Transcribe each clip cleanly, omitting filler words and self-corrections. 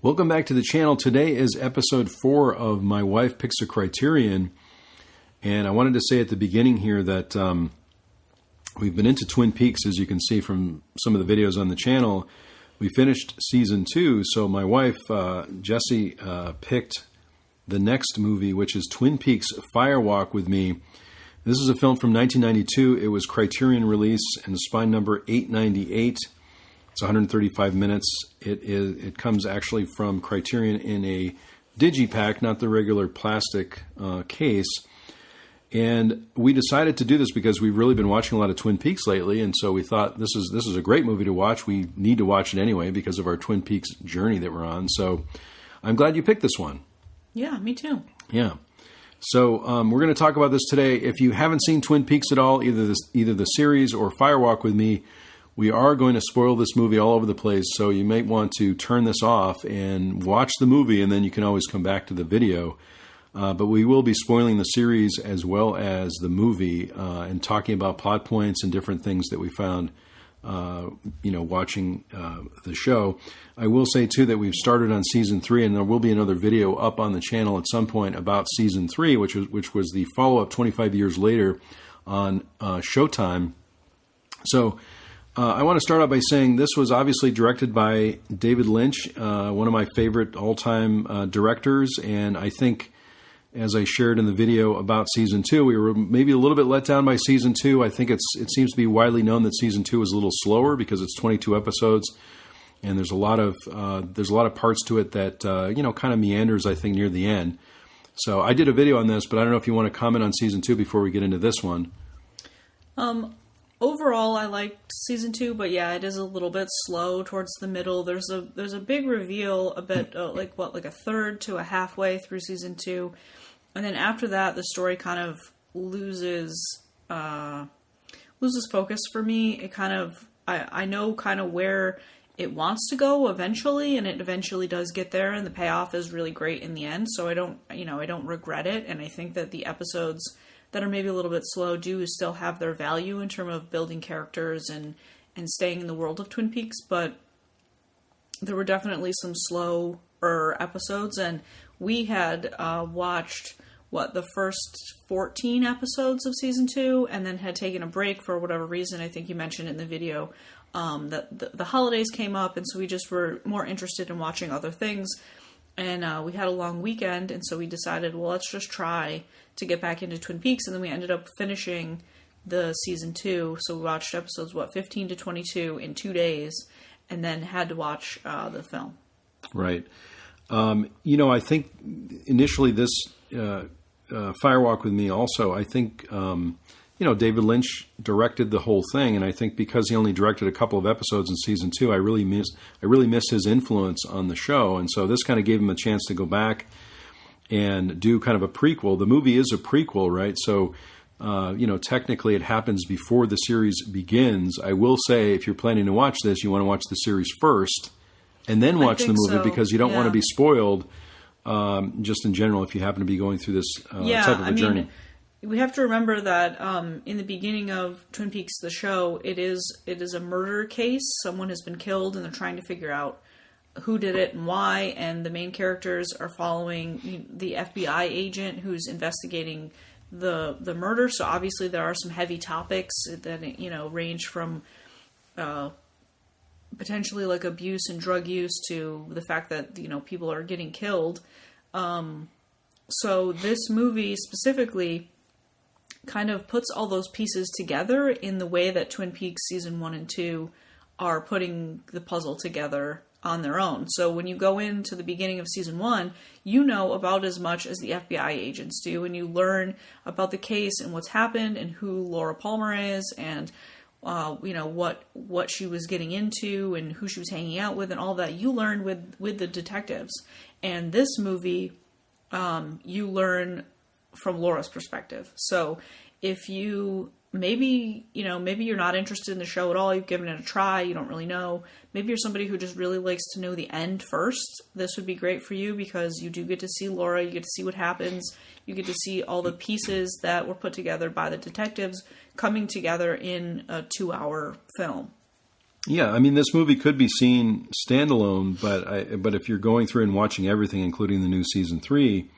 Welcome back to the channel. Today is episode 4 of My Wife Picks a Criterion. And I wanted to say at the beginning here that we've been into Twin Peaks, as you can see from some of the videos on the channel. We finished season 2, so my wife, Jessi, picked the next movie, which is Twin Peaks Firewalk with me. This is a film from 1992. It was Criterion release and spine number 898. It's 135 minutes. It comes actually from Criterion in a digipack, not the regular plastic case. And we decided to do this because we've really been watching a lot of Twin Peaks lately, and so we thought this is a great movie to watch. We need to watch it anyway because of our Twin Peaks journey that we're on. So I'm glad you picked this one. Yeah, me too. Yeah. So we're going to talk about this today. If you haven't seen Twin Peaks at all, either the series or Firewalk with me, we are going to spoil this movie all over the place. So you might want to turn this off and watch the movie, and then you can always come back to the video. But we will be spoiling the series as well as the movie and talking about plot points and different things that we found, watching the show. I will say, too, that we've started on Season 3, and there will be another video up on the channel at some point about Season 3, which was the follow-up 25 years later on Showtime. So I want to start out by saying this was obviously directed by David Lynch, one of my favorite all-time directors, and I think, as I shared in the video about Season 2, we were maybe a little bit let down by Season 2. I think it seems to be widely known that Season 2 is a little slower because it's 22 episodes, and there's a lot of parts to it that kind of meanders, I think, near the end. So I did a video on this, but I don't know if you want to comment on Season 2 before we get into this one. Overall, I liked Season 2, but yeah, it is a little bit slow towards the middle. There's a big reveal a bit, like a third to a halfway through Season 2. And then after that, the story kind of loses focus for me. It kind of, I know kind of where it wants to go eventually, and it eventually does get there, and the payoff is really great in the end. So I don't regret it, and I think that the episodes that are maybe a little bit slow do still have their value in terms of building characters and staying in the world of Twin Peaks, but there were definitely some slower episodes, and we had watched the first 14 episodes of Season 2 and then had taken a break for whatever reason. I think you mentioned in the video that the holidays came up, and so we just were more interested in watching other things. And we had a long weekend, and so we decided, well, let's just try to get back into Twin Peaks, and then we ended up finishing the Season 2, so we watched episodes, 15 to 22 in 2 days, and then had to watch the film. Right. I think initially this Firewalk with me also, I think, David Lynch directed the whole thing, and I think because he only directed a couple of episodes in Season 2, I really miss his influence on the show, and so this kind of gave him a chance to go back and do kind of a prequel. The movie is a prequel, right? So, technically it happens before the series begins. I will say, if you're planning to watch this, you want to watch the series first, and then watch the movie, because you don't want to be spoiled, just in general, if you happen to be going through this type of a journey. We have to remember that in the beginning of Twin Peaks, the show, it is a murder case. Someone has been killed, and they're trying to figure out who did it and why. And the main characters are following the FBI agent who's investigating the murder. So obviously there are some heavy topics that range from potentially like abuse and drug use to the fact that people are getting killed. So this movie specifically kind of puts all those pieces together in the way that Twin Peaks Season 1 and 2 are putting the puzzle together on their own. So when you go into the beginning of Season 1, you know about as much as the FBI agents do, and you learn about the case and what's happened and who Laura Palmer is and what she was getting into and who she was hanging out with and all that. You learn with the detectives. And this movie, you learn from Laura's perspective. So if you maybe you're not interested in the show at all, you've given it a try, you don't really know, maybe you're somebody who just really likes to know the end first, this would be great for you, because you do get to see Laura, you get to see what happens, you get to see all the pieces that were put together by the detectives coming together in a 2-hour film. Yeah, I mean, this movie could be seen standalone, but if you're going through and watching everything, including the new season 3,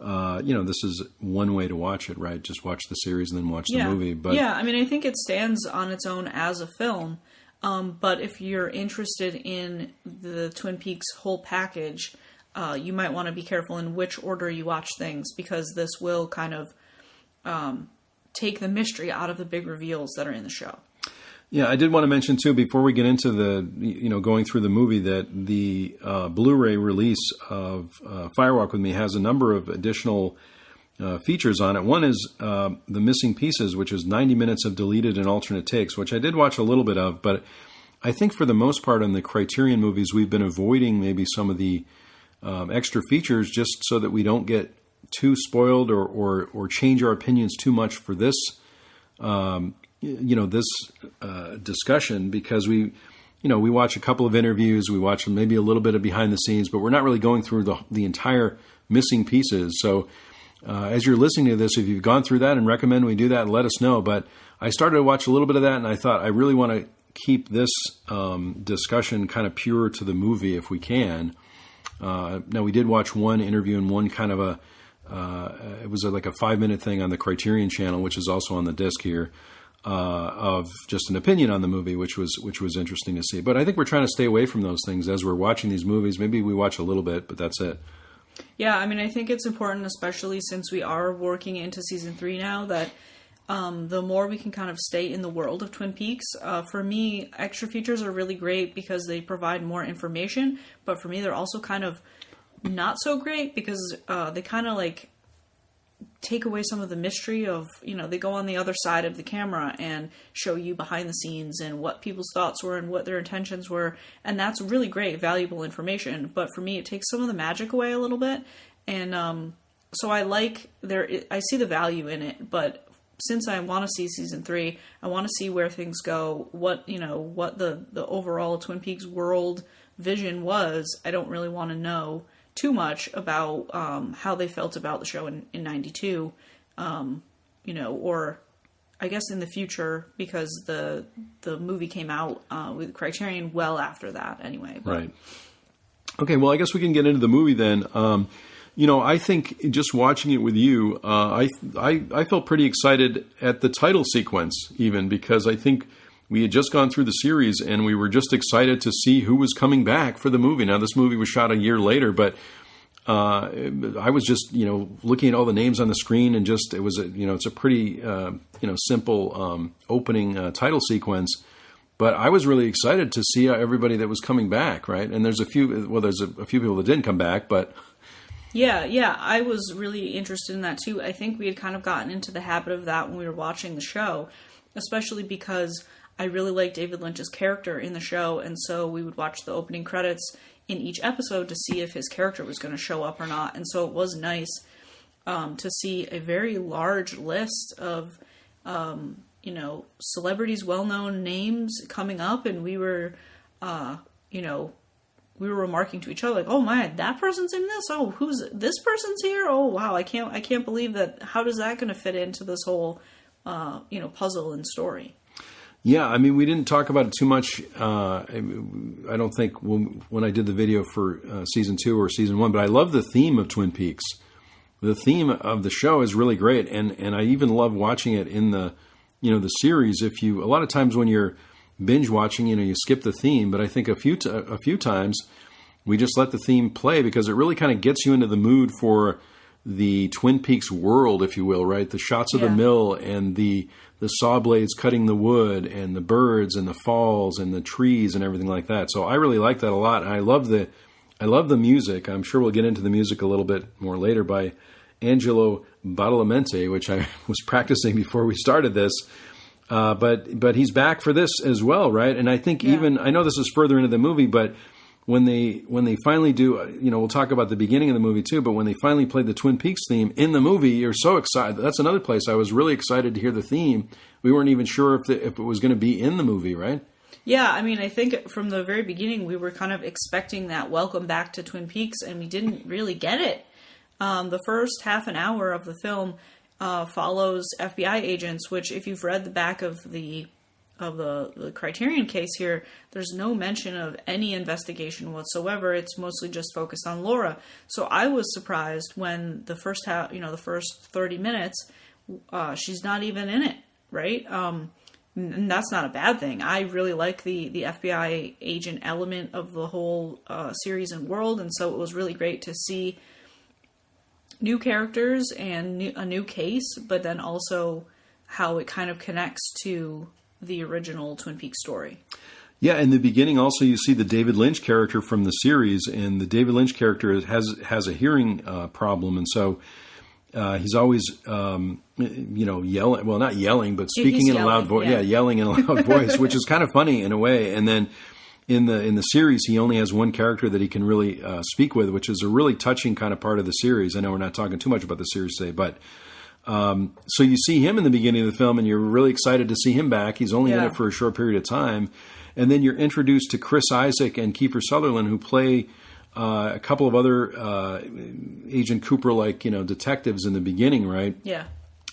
this is one way to watch it, right? Just watch the series and then watch the movie. But yeah, I mean, I think it stands on its own as a film. But if you're interested in the Twin Peaks whole package, you might want to be careful in which order you watch things, because this will kind of take the mystery out of the big reveals that are in the show. Yeah, I did want to mention too, before we get into the, going through the movie, that the Blu-ray release of Firewalk with Me has a number of additional features on it. One is The Missing Pieces, which is 90 minutes of deleted and alternate takes, which I did watch a little bit of, but I think for the most part on the Criterion movies, we've been avoiding maybe some of the extra features just so that we don't get too spoiled or change our opinions too much for this discussion, because we watch a couple of interviews, we watch maybe a little bit of behind the scenes, but we're not really going through the entire missing pieces. So as you're listening to this, if you've gone through that and recommend we do that, let us know. But I started to watch a little bit of that, and I thought I really want to keep this discussion kind of pure to the movie if we can. Now, we did watch one interview and one kind of it was like a 5-minute thing on the Criterion channel, which is also on the disc here, of just an opinion on the movie, which was interesting to see. But I think we're trying to stay away from those things as we're watching these movies. Maybe we watch a little bit, but that's it. Yeah, I mean, I think it's important, especially since we are working into season 3 now, that the more we can kind of stay in the world of Twin Peaks. For me, extra features are really great because they provide more information, but for me, they're also kind of not so great because they kind of like take away some of the mystery of, they go on the other side of the camera and show you behind the scenes and what people's thoughts were and what their intentions were. And that's really great, valuable information. But for me, it takes some of the magic away a little bit. And so I see the value in it. But since I want to see season 3, I want to see where things go, what the overall Twin Peaks world vision was. I don't really want to know too much about how they felt about the show in 92, or I guess in the future, because the movie came out with Criterion well after that anyway. But. Right. Okay, well, I guess we can get into the movie then. I think just watching it with you, I felt pretty excited at the title sequence even, because I think we had just gone through the series and we were just excited to see who was coming back for the movie. Now, this movie was shot a year later, but I was just, looking at all the names on the screen, and just, it was it's a pretty, simple opening title sequence. But I was really excited to see everybody that was coming back, right? And there's a few people that didn't come back, but... Yeah, I was really interested in that too. I think we had kind of gotten into the habit of that when we were watching the show, especially because I really liked David Lynch's character in the show, and so we would watch the opening credits in each episode to see if his character was going to show up or not. And so it was nice to see a very large list of, celebrities, well-known names coming up, and we were, we were remarking to each other like, "Oh my, that person's in this. Oh, this person's here. Oh wow, I can't believe that. How does that going to fit into this whole, puzzle and story?" Yeah, I mean, we didn't talk about it too much. I don't think when I did the video for season 2 or season 1, but I love the theme of Twin Peaks. The theme of the show is really great, and I even love watching it in the series. A lot of times when you're binge watching, you skip the theme, but I think a few times we just let the theme play because it really kind of gets you into the mood for the Twin Peaks world, if you will, right? The shots of the mill and the saw blades cutting the wood and the birds and the falls and the trees and everything like that. So I really like that a lot. And I love the music. I'm sure we'll get into the music a little bit more later by Angelo Badalamenti, which I was practicing before we started this. But he's back for this as well, right? And I think I know this is further into the movie, but when they finally do, we'll talk about the beginning of the movie too, but when they finally played the Twin Peaks theme in the movie, you're so excited. That's another place I was really excited to hear the theme. We weren't even sure if it was going to be in the movie, right? Yeah, I mean, I think from the very beginning, we were kind of expecting that welcome back to Twin Peaks, and we didn't really get it. The first half an hour of the film follows FBI agents, which if you've read the back of the the Criterion case here, there's no mention of any investigation whatsoever. It's mostly just focused on Laura. So I was surprised when the first the first 30 minutes, she's not even in it, right? And that's not a bad thing. I really like the FBI agent element of the whole series and world, and so it was really great to see new characters and a new case, but then also how it kind of connects to the original Twin Peaks story. Yeah, in the beginning also you see the David Lynch character from the series, and the David Lynch character has a hearing problem, and so he's always yelling. Well, not yelling, but speaking in a loud voice. Yeah, yelling in a loud voice, which is kind of funny in a way. And then in the series, he only has one character that he can really speak with, which is a really touching kind of part of the series. I know we're not talking too much about the series today, but so you see him in the beginning of the film, and you're really excited to see him back. He's only in it for a short period of time, and then you're introduced to Chris Isaak and Kiefer Sutherland, who play a couple of other Agent Cooper-like detectives in the beginning, right? Yeah.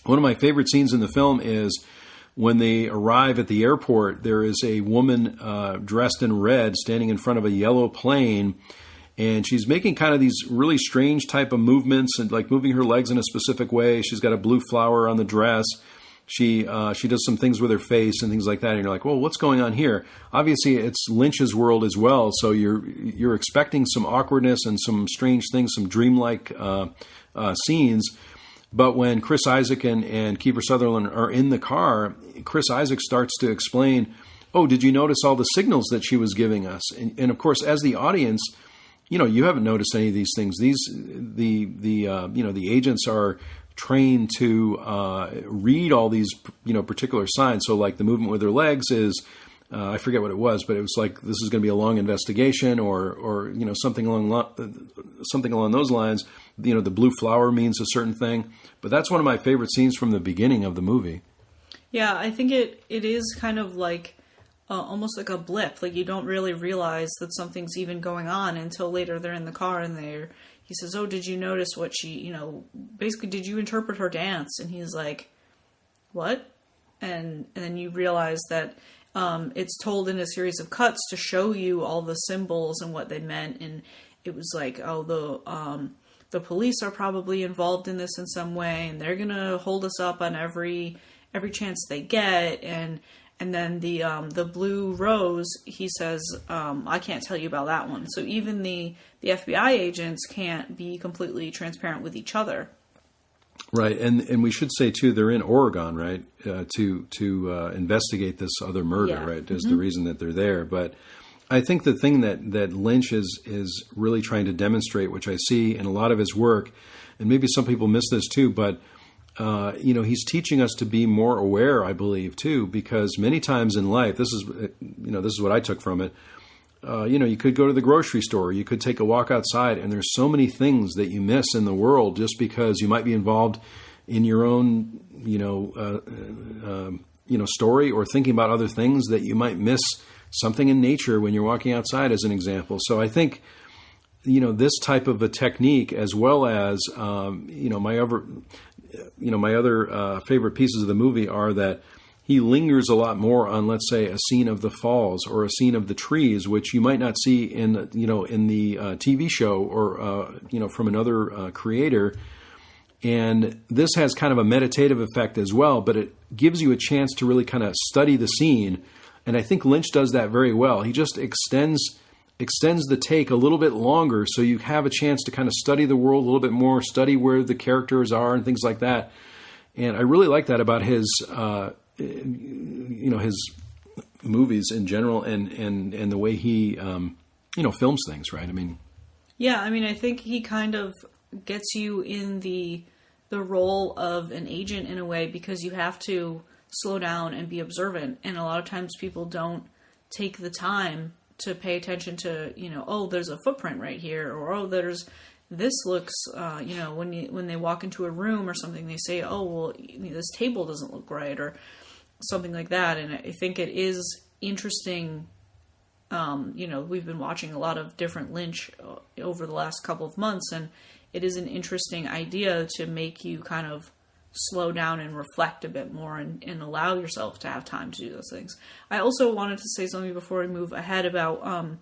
One of my favorite scenes in the film is when they arrive at the airport. There is a woman dressed in red standing in front of a yellow plane, and she's making kind of these really strange type of movements and like moving her legs in a specific way. She's got a blue flower on the dress. She does some things with her face and things like that, and you're like, well, what's going on here? Obviously, it's Lynch's world as well, so you're expecting some awkwardness and some strange things, some dreamlike scenes. But when Chris Isaak and Kiefer Sutherland are in the car, Chris Isaak starts to explain, oh, did you notice all the signals that she was giving us? And of course, as the audience, you haven't noticed any of these things. The agents are trained to read all these particular signs. So like the movement with her legs is I forget what it was, but it was like this is going to be a long investigation or something along those lines. The blue flower means a certain thing. But that's one of my favorite scenes from the beginning of the movie. Yeah, I think it is kind of like almost like a blip. Like you don't really realize that something's even going on until later they're in the car and he says, oh, did you notice what she, basically, did you interpret her dance? And he's like, what? And then you realize that it's told in a series of cuts to show you all the symbols and what they meant. And it was like, oh, the police are probably involved in this in some way, and they're going to hold us up on every chance they get. And then the blue rose, he says, I can't tell you about that one. So even the FBI agents can't be completely transparent with each other. Right, and we should say too, they're in Oregon, right, to investigate this other murder, right? Is the reason that they're there. But I think the thing that Lynch is really trying to demonstrate, which I see in a lot of his work, and maybe some people miss this too, but he's teaching us to be more aware, I believe, too, because many times in life, this is what I took from it. You could go to the grocery store, you could take a walk outside, and there's so many things that you miss in the world just because you might be involved in your own, story or thinking about other things that you might miss something in nature when you're walking outside, as an example. So I think, this type of a technique, as well as, my other favorite pieces of the movie are that he lingers a lot more on, let's say, a scene of the falls or a scene of the trees, which you might not see in the TV show or, from another creator. And this has kind of a meditative effect as well, but it gives you a chance to really kind of study the scene. And I think Lynch does that very well. He just extends the take a little bit longer so you have a chance to kind of study the world a little bit more, study where the characters are and things like that. And I really like that about his his movies in general and the way he films things, right? I think he kind of gets you in the role of an agent in a way, because you have to slow down and be observant, and a lot of times people don't take the time to pay attention to, oh, there's a footprint right here, or oh, this looks, when they walk into a room or something, they say, oh, well, this table doesn't look right, or something like that. And I think it is interesting. We've been watching a lot of different Lynch over the last couple of months, and it is an interesting idea to make you kind of slow down and reflect a bit more and allow yourself to have time to do those things. I also wanted to say something before we move ahead about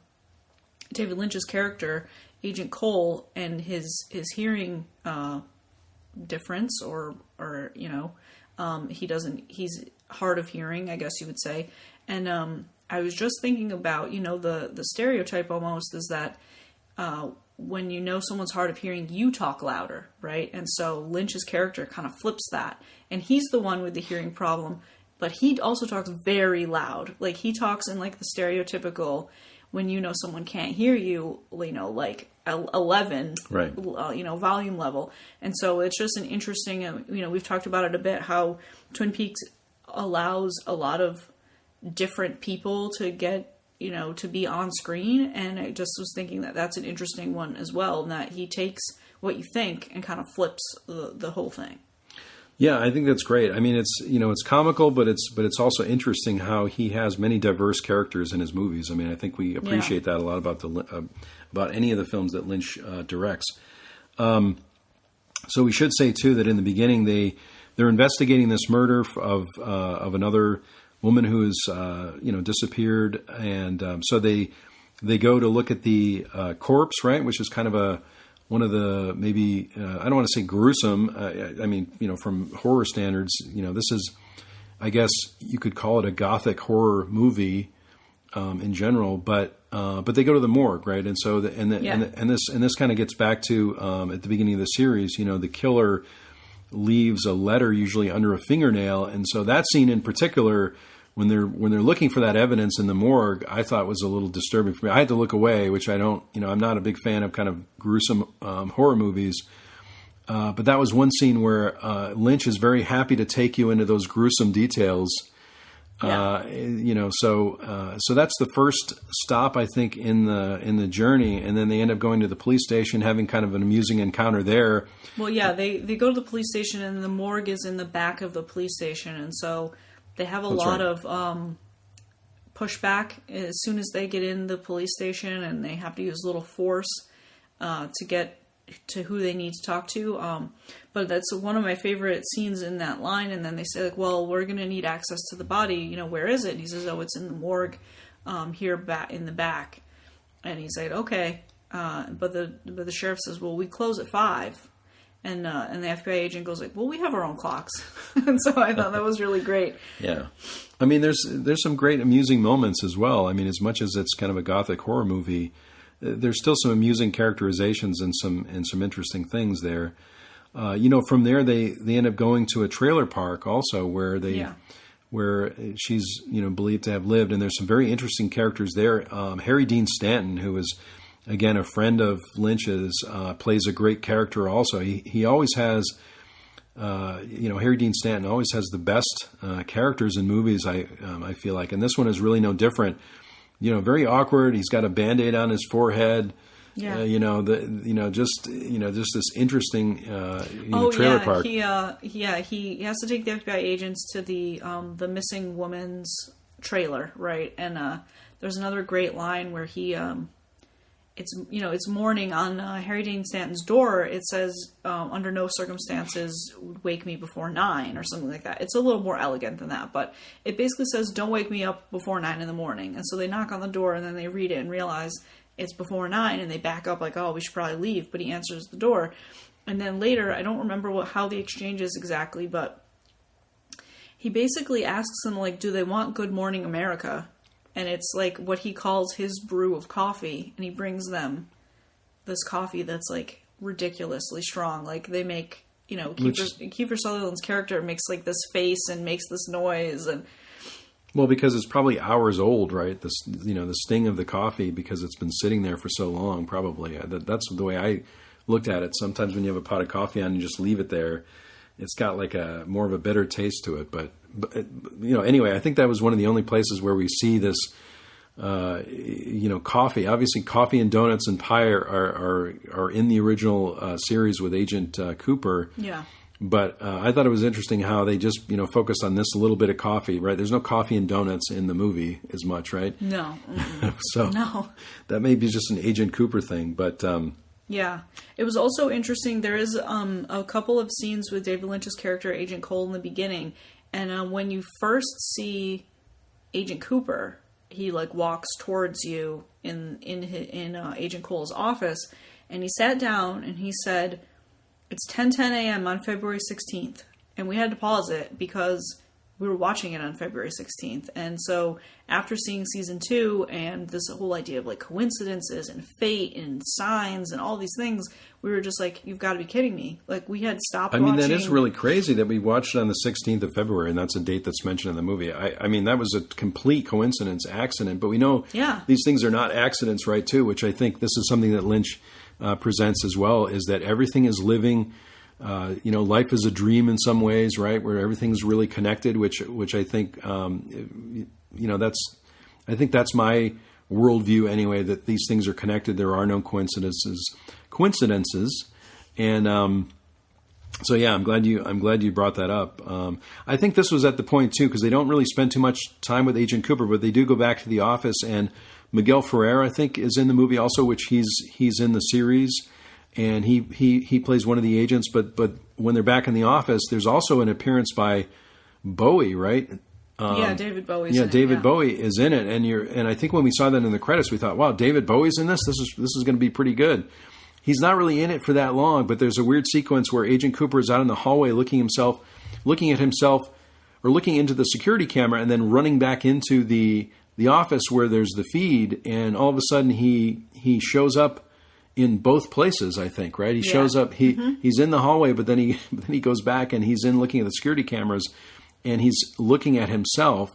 David Lynch's character, Agent Cole, and his hearing difference, or he's hard of hearing, I guess you would say. And I was just thinking about, the stereotype almost is that when you know someone's hard of hearing, you talk louder, right? And so Lynch's character kind of flips that. And he's the one with the hearing problem, but he also talks very loud. Like, he talks in, like, the stereotypical, when you know someone can't hear you, like 11, right. Volume level. And so it's just an interesting, we've talked about it a bit, how Twin Peaks allows a lot of different people to get, to be on screen. And I just was thinking that that's an interesting one as well, and that he takes what you think and kind of flips the whole thing. Yeah, I think that's great. I mean, it's comical, but it's also interesting how he has many diverse characters in his movies. I mean, I think we appreciate that a lot about any of the films that Lynch directs. So we should say too that in the beginning they're investigating this murder of another woman who is disappeared, and so they go to look at the corpse, right, which is kind of one of the, maybe, I don't want to say gruesome. I mean, from horror standards, this is, I guess you could call it a gothic horror movie in general, but they go to the morgue, right? And so, and this kind of gets back to at the beginning of the series, the killer leaves a letter usually under a fingernail, and so that scene in particular, when they're looking for that evidence in the morgue, I thought was a little disturbing for me. I had to look away, which I don't, I'm not a big fan of kind of gruesome horror movies. But that was one scene where Lynch is very happy to take you into those gruesome details. So that's the first stop, I think, in the journey, and then they end up going to the police station, having kind of an amusing encounter there. Well, yeah, they go to the police station, and the morgue is in the back of the police station, and so they have a lot of pushback as soon as they get in the police station, and they have to use a little force to get to who they need to talk to. But that's one of my favorite scenes in that line. And then they say, like, well, we're going to need access to the body. Where is it? And he says, oh, it's in the morgue here in the back. And he's like, okay. But the sheriff says, well, we close at 5. And the FBI agent goes like, well, we have our own clocks. And so I thought that was really great. Yeah. I mean, there's some great amusing moments as well. I mean, as much as it's kind of a gothic horror movie, there's still some amusing characterizations and some interesting things there. From there, they end up going to a trailer park also where she's, believed to have lived. And there's some very interesting characters there. Harry Dean Stanton, who is, again, a friend of Lynch's, plays a great character also. He always has, Harry Dean Stanton always has the best characters in movies, I feel like. And this one is really no different. Very awkward. He's got a Band-Aid on his forehead. Yeah. Just this interesting trailer park. He has to take the FBI agents to the missing woman's trailer, right? And there's another great line where he it's morning on Harry Dean Stanton's door. It says, under no circumstances wake me before 9 or something like that. It's a little more elegant than that, but it basically says, don't wake me up before 9 in the morning. And so they knock on the door, and then they read it and realize it's before 9, and they back up like, oh, we should probably leave. But he answers the door. And then later, I don't remember how the exchange is exactly, but he basically asks them, like, do they want Good Morning America? And it's like what he calls his brew of coffee. And he brings them this coffee that's like ridiculously strong. Like they make, Kiefer Sutherland's character makes like this face and makes this noise. And well, because it's probably hours old, right? The sting of the coffee, because it's been sitting there for so long, probably. That's the way I looked at it. Sometimes when you have a pot of coffee on and you just leave it there, it's got like more of a bitter taste to it. But anyway, I think that was one of the only places where we see this, coffee. Obviously, coffee and donuts and pie are in the original series with Agent Cooper. Yeah. But I thought it was interesting how they just, focused on this little bit of coffee, right? There's no coffee and donuts in the movie as much, right? No. So no. That may be just an Agent Cooper thing. But Yeah. It was also interesting. There is a couple of scenes with David Lynch's character, Agent Cole, in the beginning. And when you first see Agent Cooper, he like walks towards you in Agent Cole's office. And he sat down and he said, "It's 10:10 a.m. on February 16th. And we had to pause it because we were watching it on February 16th. And so after seeing season 2 and this whole idea of like coincidences and fate and signs and all these things, we were just like, you've got to be kidding me. Like we had stopped watching. I mean, that is really crazy that we watched it on the 16th of February and that's a date that's mentioned in the movie. I mean, that was a complete coincidence, accident, but we know these things are not accidents, right, too, which I think this is something that Lynch presents as well, is that everything is living. Life is a dream in some ways, right? Where everything's really connected, which I think, that's my worldview anyway. That these things are connected. There are no coincidences, and so yeah, I'm glad you brought that up. I think this was at the point too, because they don't really spend too much time with Agent Cooper, but they do go back to the office, and Miguel Ferrer, I think, is in the movie also, which he's in the series. And he plays one of the agents, but when they're back in the office, there's also an appearance by Bowie, right? David Bowie's in it. David Bowie is in it, and I think when we saw that in the credits, we thought, wow, David Bowie's in this. This is going to be pretty good. He's not really in it for that long, but there's a weird sequence where Agent Cooper is out in the hallway looking at himself, or looking into the security camera, and then running back into the office where there's the feed, and all of a sudden he shows up in both places, I think, right? He shows up, he's in the hallway, but then he goes back and he's in looking at the security cameras and he's looking at himself.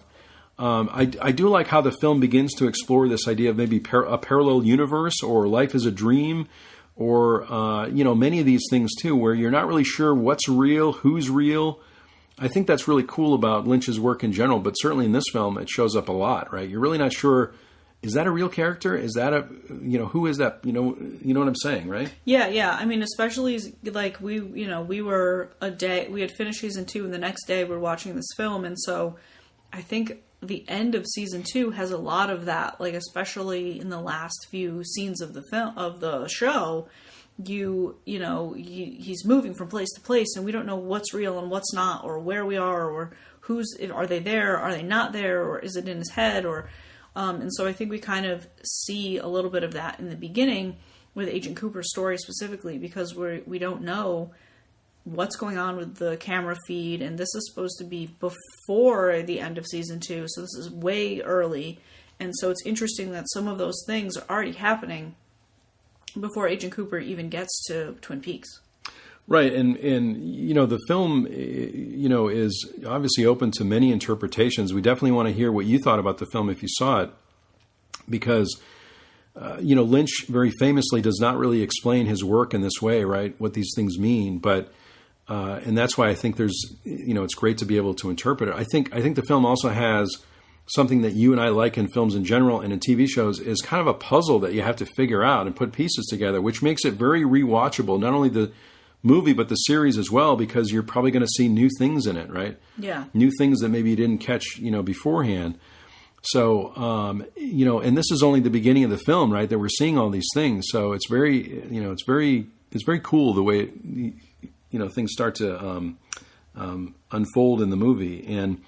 I do like how the film begins to explore this idea of maybe a parallel universe or life is a dream or, many of these things too, where you're not really sure what's real, who's real. I think that's really cool about Lynch's work in general, but certainly in this film, it shows up a lot, right? You're really not sure, is that a real character? Is that who is that? You know what I'm saying, right? Yeah. I mean, especially like we had finished season 2 and the next day we're watching this film. And so I think the end of season 2 has a lot of that, like, especially in the last few scenes of the film, of the show, he's moving from place to place and we don't know what's real and what's not, or where we are, or are they there? Are they not there? Or is it in his head? And so I think we kind of see a little bit of that in the beginning with Agent Cooper's story specifically, because we don't know what's going on with the camera feed, and this is supposed to be before the end of season 2, so this is way early, and so it's interesting that some of those things are already happening before Agent Cooper even gets to Twin Peaks. Right, and the film, is obviously open to many interpretations. We definitely want to hear what you thought about the film if you saw it, because, Lynch very famously does not really explain his work in this way, right, what these things mean, but, and that's why I think there's, it's great to be able to interpret it. I think the film also has something that you and I like in films in general and in TV shows, is kind of a puzzle that you have to figure out and put pieces together, which makes it very rewatchable, not only the movie, but the series as well, because you're probably going to see new things in it, right? Yeah. New things that maybe you didn't catch, beforehand. So, and this is only the beginning of the film, right? That we're seeing all these things. So it's very, it's very cool the way, things start to unfold in the movie. And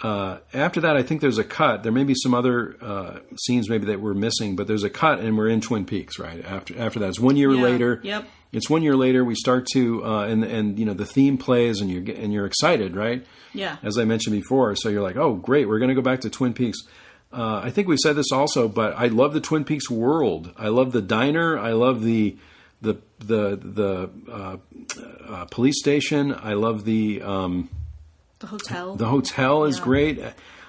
after that, I think there's a cut. There may be some other scenes maybe that we're missing, but there's a cut, and we're in Twin Peaks, right? After that, it's 1 year later. Yep. It's 1 year later. We start to, and the theme plays, and you're excited, right? Yeah. As I mentioned before, so you're like, oh, great, we're going to go back to Twin Peaks. I think we said this also, but I love the Twin Peaks world. I love the diner. I love the police station. I love the hotel. The hotel is great.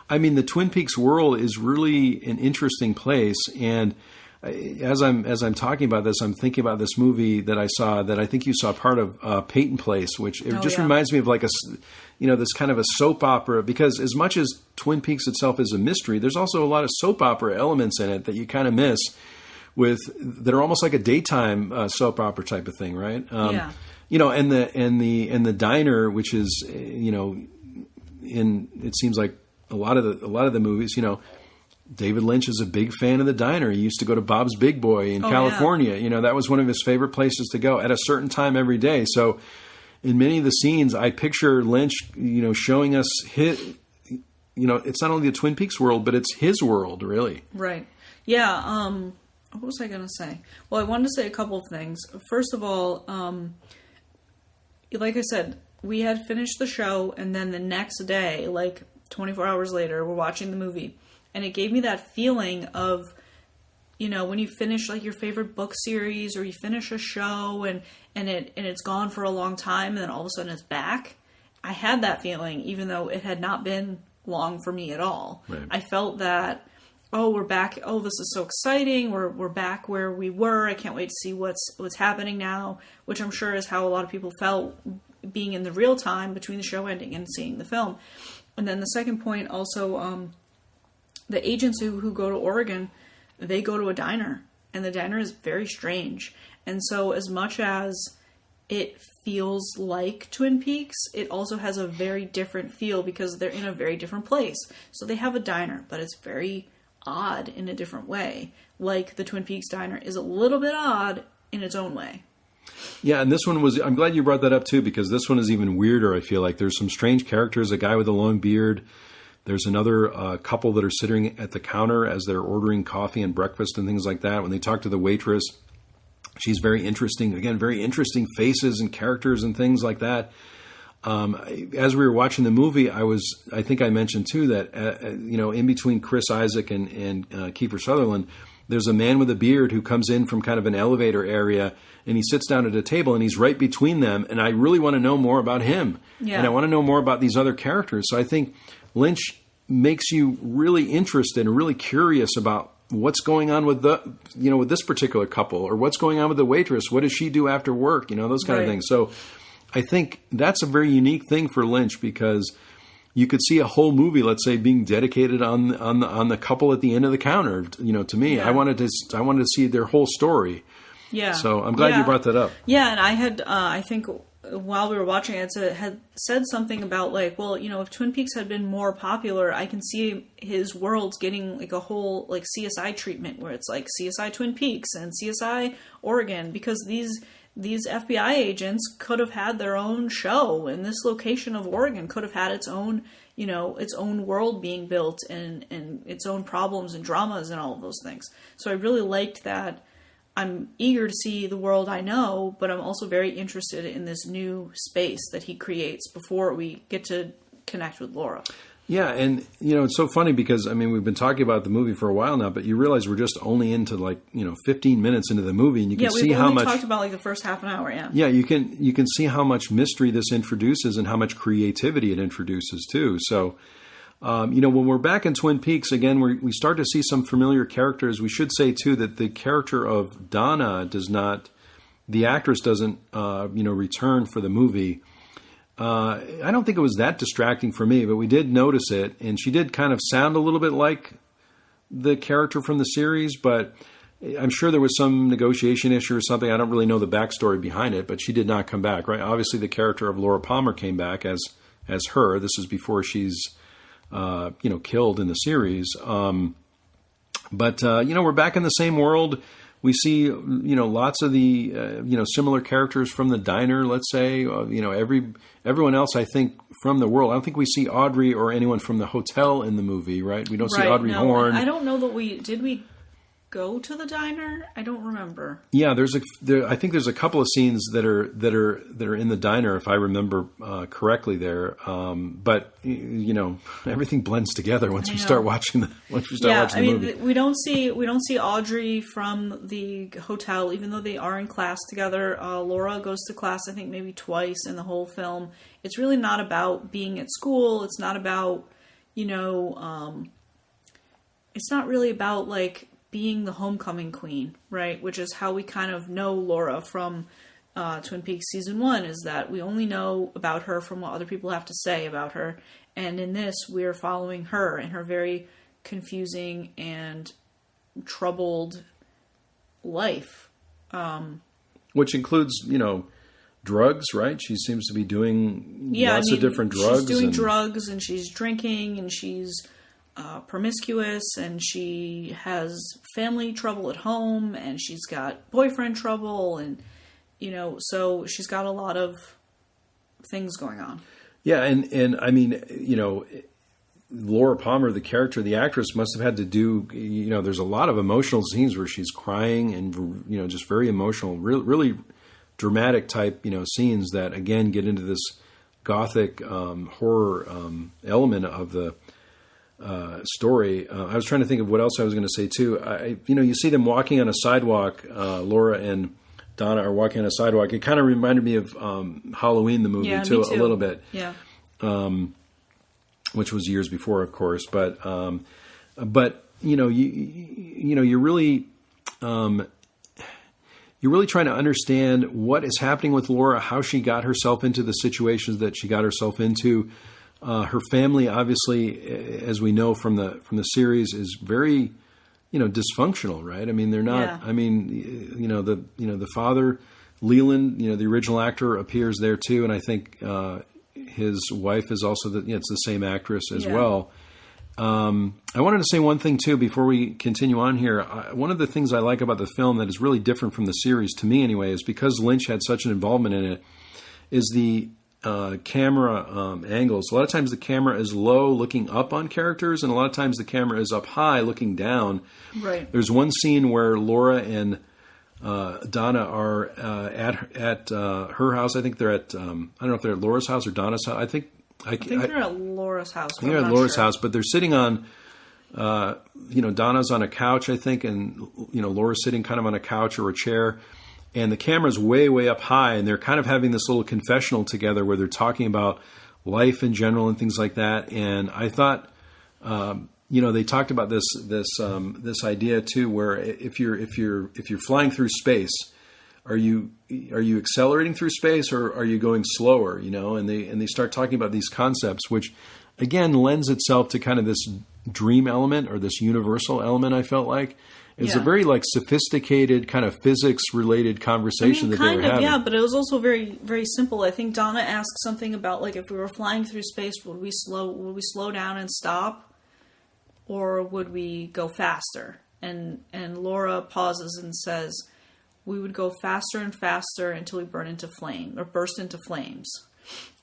I mean, the Twin Peaks world is really an interesting place, and as I'm talking about this, I'm thinking about this movie that I saw, that I think you saw part of, Peyton Place, which reminds me of like this kind of a soap opera, because as much as Twin Peaks itself is a mystery, there's also a lot of soap opera elements in it that you kind of miss, that are almost like a daytime soap opera type of thing, right? And the diner, which is, it seems like a lot of the movies, David Lynch is a big fan of the diner. He used to go to Bob's Big Boy in California. Yeah. That was one of his favorite places to go at a certain time every day. So in many of the scenes, I picture Lynch, showing us his, it's not only the Twin Peaks world, but it's his world, really. Right. Yeah. What was I going to say? Well, I wanted to say a couple of things. First of all, like I said, we had finished the show, and then the next day, like 24 hours later, we're watching the movie. And it gave me that feeling of, when you finish like your favorite book series, or you finish a show and it's gone for a long time, and then all of a sudden it's back. I had that feeling, even though it had not been long for me at all. Right. I felt that, we're back. Oh, this is so exciting. We're back where we were. I can't wait to see what's happening now, which I'm sure is how a lot of people felt being in the real time between the show ending and seeing the film. And then the second point also, the agents who go to Oregon, they go to a diner, and the diner is very strange. And so as much as it feels like Twin Peaks, it also has a very different feel because they're in a very different place. So they have a diner, but it's very odd in a different way. Like the Twin Peaks diner is a little bit odd in its own way. Yeah, and this one was, I'm glad you brought that up too, because this one is even weirder, I feel like. There's some strange characters, a guy with a long beard. There's another couple that are sitting at the counter as they're ordering coffee and breakfast and things like that. When they talk to the waitress, she's very interesting. Again, very interesting faces and characters and things like that. As we were watching the movie, I think I mentioned too that, in between Chris Isaak and Kiefer Sutherland, there's a man with a beard who comes in from kind of an elevator area, and he sits down at a table, and he's right between them. And I really want to know more about him. Yeah. And I want to know more about these other characters. So I think Lynch makes you really interested and really curious about what's going on with with this particular couple, or what's going on with the waitress. What does she do after work? Those kind of things. So I think that's a very unique thing for Lynch, because you could see a whole movie, let's say, being dedicated on the couple at the end of the counter. To me, I wanted to see their whole story. Yeah. So I'm glad you brought that up. Yeah, and I had I think while we were watching it, had said something about like, well, if Twin Peaks had been more popular, I can see his worlds getting like a whole like CSI treatment, where it's like CSI Twin Peaks and CSI Oregon, because these FBI agents could have had their own show, and this location of Oregon could have had its own, its own world being built, and its own problems and dramas and all of those things. So I really liked that. I'm eager to see the world I know, but I'm also very interested in this new space that he creates before we get to connect with Laura. Yeah, and it's so funny because we've been talking about the movie for a while now, but you realize we're just only into 15 minutes into the movie, and you can see how much. Yeah, we've only talked about the first half an hour. Yeah. Yeah, you can see how much mystery this introduces and how much creativity it introduces too. So, when we're back in Twin Peaks again, we start to see some familiar characters. We should say too that the character of Donna the actress doesn't return for the movie. I don't think it was that distracting for me, but we did notice it, and she did kind of sound a little bit like the character from the series, but I'm sure there was some negotiation issue or something. I don't really know the backstory behind it, but she did not come back, right? Obviously, the character of Laura Palmer came back as her. This is before she's killed in the series. But we're back in the same world. We see, lots of the, similar characters from the diner, let's say, everyone else, I think, from the world. I don't think we see Audrey or anyone from the hotel in the movie, right? We don't see Audrey Horne. I don't know that did we go to the diner? I don't remember. Yeah, I think there's a couple of scenes that are in the diner, if I remember correctly there. But everything blends together once we start watching the movie. We don't see Audrey from the hotel, even though they are in class together. Laura goes to class, I think, maybe twice in the whole film. It's really not about being at school. It's not about it's not really about being the homecoming queen, right? Which is how we kind of know Laura from Twin Peaks Season 1, is that we only know about her from what other people have to say about her. And in this, we're following her and her very confusing and troubled life. Which includes, drugs, right? She seems to be doing lots of different drugs. She's doing drugs, and she's drinking, and she's promiscuous, and she has family trouble at home, and she's got boyfriend trouble, and, so she's got a lot of things going on. Yeah, and I mean, Laura Palmer, the character, the actress, must have had to do, there's a lot of emotional scenes where she's crying and, just very emotional, really dramatic type, scenes that, again, get into this gothic horror element of the story. I was trying to think of what else I was going to say, too. You see them walking on a sidewalk, Laura and Donna are walking on a sidewalk. It kind of reminded me of Halloween, the movie, too, a little bit. Yeah. Which was years before, of course, but you're really trying to understand what is happening with Laura, how she got herself into the situations that she got herself into. Her family, obviously, as we know from the series, is very dysfunctional, right? I mean, they're not. Yeah. I mean, the father, Leland, the original actor, appears there too, and I think. His wife is also it's the same actress as well. I wanted to say one thing too before we continue on here. One of the things I like about the film that is really different from the series, to me anyway, is because Lynch had such an involvement in it, is the camera angles. A lot of times the camera is low looking up on characters, and a lot of times the camera is up high looking down. Right. There's one scene where Laura and Donna are at her house. I think they're at I don't know if they're at Laura's house or Donna's house. I think they're at Laura's house. I think they're at Laura's house, but they're sitting on Donna's on a couch, I think, and Laura's sitting kind of on a couch or a chair, and the camera's way up high, and they're kind of having this little confessional together where they're talking about life in general and things like that. And I thought they talked about this idea too, where if you're flying through space, are you accelerating through space or are you going slower? And they start talking about these concepts, which again lends itself to kind of this dream element or this universal element. I felt like it's a very sophisticated kind of physics related conversation that they were having. Yeah, but it was also very very simple. I think Donna asked something about if we were flying through space, would we slow down and stop? Or would we go faster? And Laura pauses and says, we would go faster and faster until we burst into flames.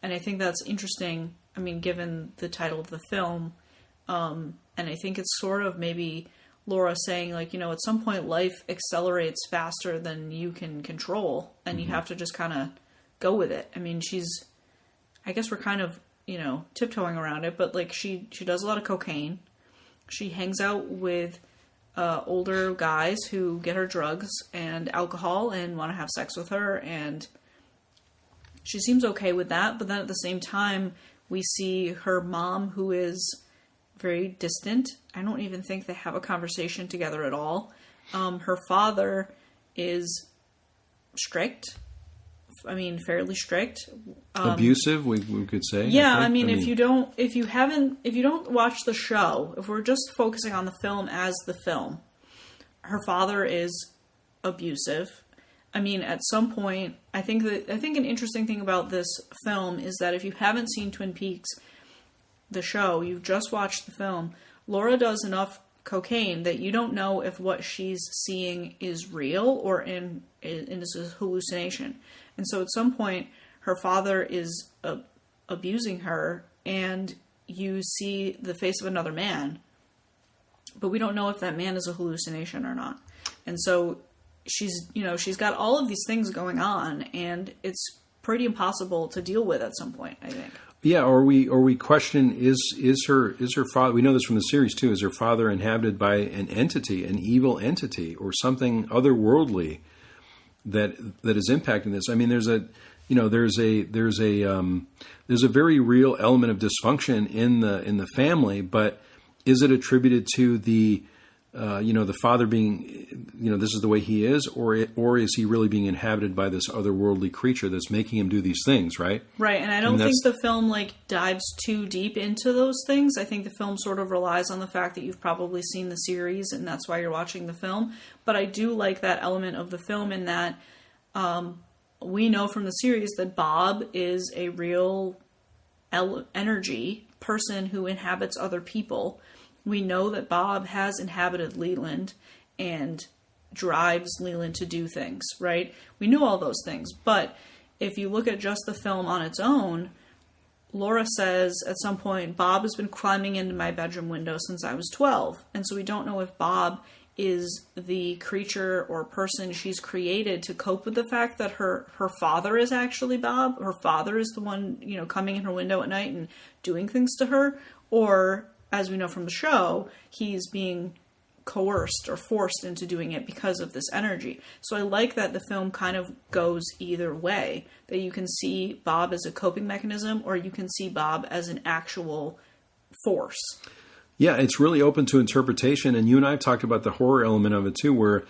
And I think that's interesting, given the title of the film. And I think it's sort of maybe Laura saying, at some point life accelerates faster than you can control, and you have to just kind of go with it. I guess we're kind of, tiptoeing around it, but she does a lot of cocaine. She hangs out with older guys who get her drugs and alcohol and want to have sex with her, and she seems okay with that. But then at the same time, we see her mom, who is very distant. I don't even think they have a conversation together at all. Her father is strict. Fairly strict. Abusive, we could say. Yeah, if you don't watch the show, if we're just focusing on the film as the film, her father is abusive. At some point, I think an interesting thing about this film is that if you haven't seen Twin Peaks, the show, you've just watched the film, Laura does enough cocaine that you don't know if what she's seeing is real or in this is hallucination. And so at some point, her father is abusing her, and you see the face of another man, but we don't know if that man is a hallucination or not. And so she's got all of these things going on, and it's pretty impossible to deal with at some point, I think. Yeah, or we question is her father? We know this from the series too. Is her father inhabited by an entity, an evil entity, or something otherworldly that is impacting this? There's a very real element of dysfunction in the family, but is it attributed to the the father being this is the way he is, or is he really being inhabited by this otherworldly creature that's making him do these things, right? Right, and I don't think the film dives too deep into those things. I think the film sort of relies on the fact that you've probably seen the series, and that's why you're watching the film. But I do like that element of the film in that we know from the series that Bob is a real energy person who inhabits other people. We know that Bob has inhabited Leland and drives Leland to do things, right? We knew all those things, but if you look at just the film on its own, Laura says at some point, Bob has been climbing into my bedroom window since I was 12. And so we don't know if Bob is the creature or person she's created to cope with the fact that her father is actually Bob. Her father is the one, coming in her window at night and doing things to her. Or, as we know from the show, he's being coerced or forced into doing it because of this energy. So I like that the film kind of goes either way, that you can see Bob as a coping mechanism or you can see Bob as an actual force. Yeah, it's really open to interpretation, and you and I have talked about the horror element of it too, where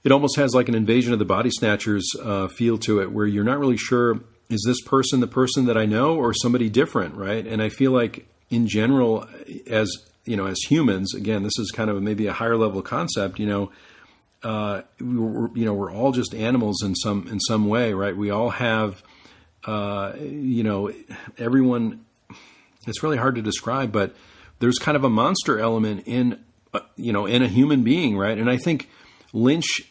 it almost has like an Invasion of the Body Snatchers feel to it, where you're not really sure, is this person the person that I know or somebody different, right? And I feel like in general, as humans, again, this is kind of maybe a higher level concept, we're all just animals in some way, right? We all have, everyone, it's really hard to describe, but there's kind of a monster element in a human being, right? And I think Lynch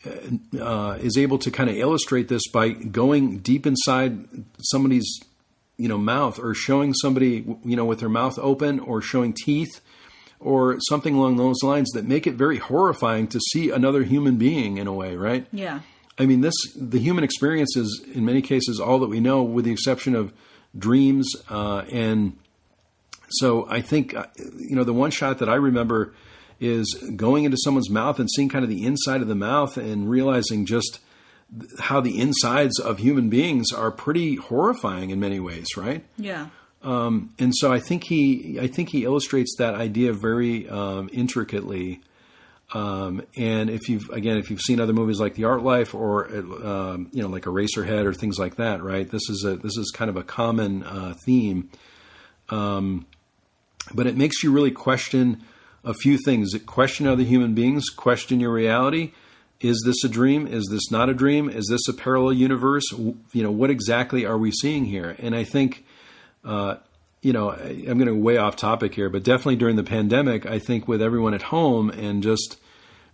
is able to kind of illustrate this by going deep inside somebody's mouth, or showing somebody, with their mouth open, or showing teeth, or something along those lines that make it very horrifying to see another human being in a way, right? Yeah. I mean, the human experience is, in many cases, all that we know, with the exception of dreams. And so I think, the one shot that I remember is going into someone's mouth and seeing kind of the inside of the mouth and realizing just how the insides of human beings are pretty horrifying in many ways, right? Yeah. And so I think he illustrates that idea very intricately. And if you've seen other movies like The Art Life, or like Eraserhead or things like that, right? This is kind of a common theme. But it makes you really question a few things. Question other human beings, question your reality. Is this a dream? Is this not a dream? Is this a parallel universe? What exactly are we seeing here? And I think, I'm going to way off topic here, but definitely during the pandemic, I think with everyone at home and just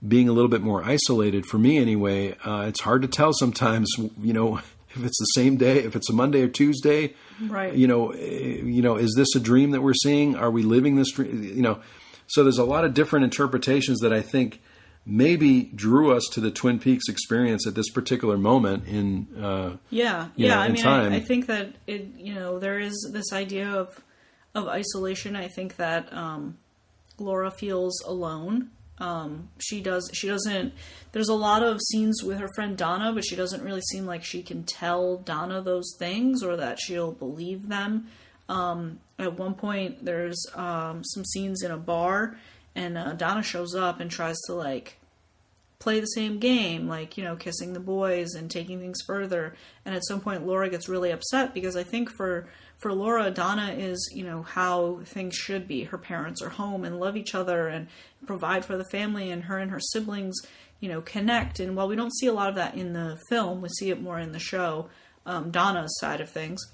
being a little bit more isolated, for me anyway, it's hard to tell sometimes, if it's the same day, if it's a Monday or Tuesday, right? Is this a dream that we're seeing? Are we living this dream? So there's a lot of different interpretations that I think maybe drew us to the Twin Peaks experience at this particular moment in time. I think that there is this idea of isolation. I think that Laura feels alone. She doesn't. There's a lot of scenes with her friend Donna, but she doesn't really seem like she can tell Donna those things or that she'll believe them. At one point, there's some scenes in a bar, and Donna shows up and tries to play the same game, kissing the boys and taking things further. And at some point, Laura gets really upset because I think for Laura, Donna is, how things should be. Her parents are home and love each other and provide for the family, and her siblings, connect. And while we don't see a lot of that in the film, we see it more in the show, Donna's side of things.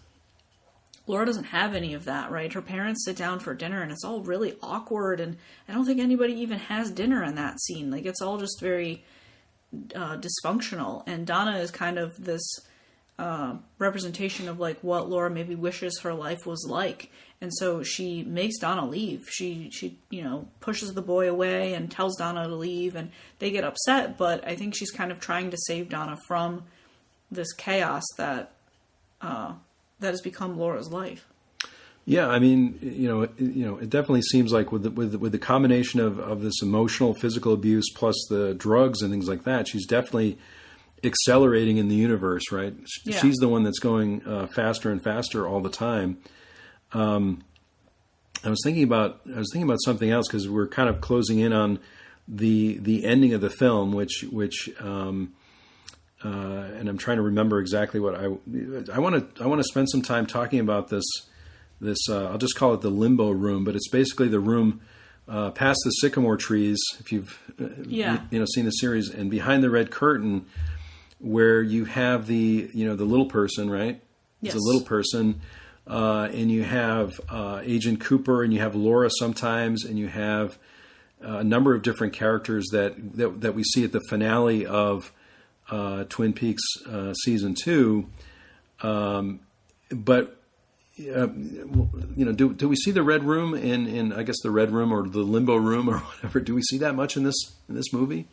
Laura doesn't have any of that, right? Her parents sit down for dinner and it's all really awkward, and I don't think anybody even has dinner in that scene. It's all just very dysfunctional, and Donna is kind of this representation of what Laura maybe wishes her life was like. And so she makes Donna leave. She pushes the boy away and tells Donna to leave, and they get upset, but I think she's kind of trying to save Donna from this chaos that has become Laura's life. Yeah, I mean, it definitely seems like with the combination of this emotional, physical abuse plus the drugs and things like that, she's definitely accelerating in the universe, right? Yeah. She's the one that's going faster and faster all the time. I was thinking about something else, because we're kind of closing in on the ending of the film, which and I'm trying to remember exactly what I want to spend some time talking about this I'll just call it the Limbo Room, but it's basically the room past the sycamore trees, if you've seen the series, and behind the red curtain, where you have the little person, right? Yes. It's a little person and you have Agent Cooper, and you have Laura sometimes, and you have a number of different characters that we see at the finale of Twin Peaks season 2. But do we see the Red Room in I guess the Red Room or the Limbo Room or whatever? Do we see that much in this movie?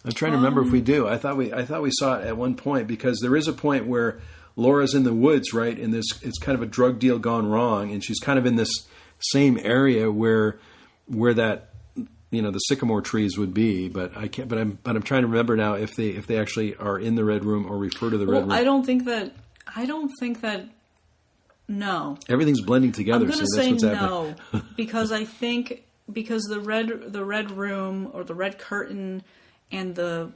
I'm trying to remember if we do. I thought we saw it at one point, because there is a point where Laura's in the woods, right? And it's kind of a drug deal gone wrong, and she's kind of in this same area where that the sycamore trees would be. But I can't. But I'm trying to remember now if they actually are in the Red Room or refer to the Red Room. I don't think that. No. Everything's blending together. I'm going to so say that's what's no, because I think the red room or the red curtain and the